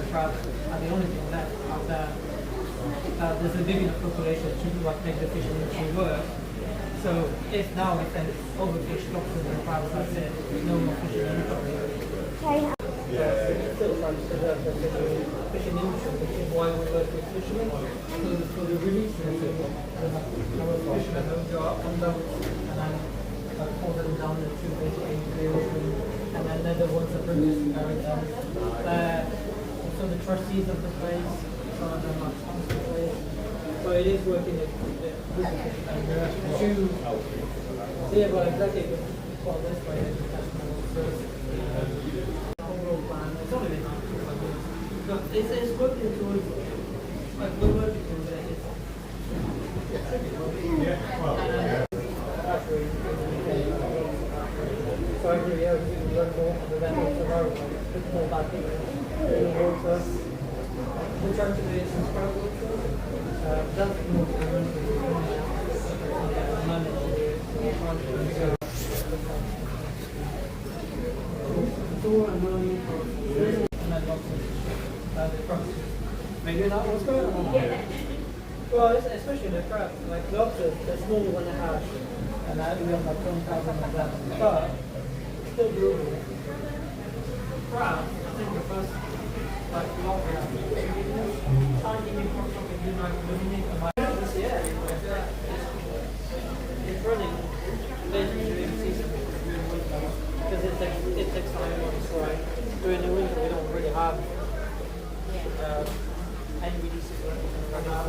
crabs are the only thing left after there's a big enough population to make the fishing industry work. So if now if there's overfished lobsters and crabs, that's it. There's no more fishing industry. Okay. It's still trying to preserve the fishing industry, which is why we work with fishermen for the release of the fishermen who go up on boats and then pull them down the two fishing and then they're the ones that produce and carry them. So the trustees of the place, some of them are sponsors of the place. So it is working with the fishermen. Yeah, well, exactly. Well, this way, it's working towards like we're working towards it. So every year we learn more from the vendors tomorrow, with more bad things in the water. We're trying to do it in sprout water. That's more to maybe not what's going on? Yeah. Well, especially the crab, like lobsters, they're smaller when they hatch, and I we have like 20,000 of them. But still doable. Crab, I think the first like lobster, tiny microscopic yeah, it's running basically during season because it takes time on its right. During the winter we don't really have any releases or anything like that.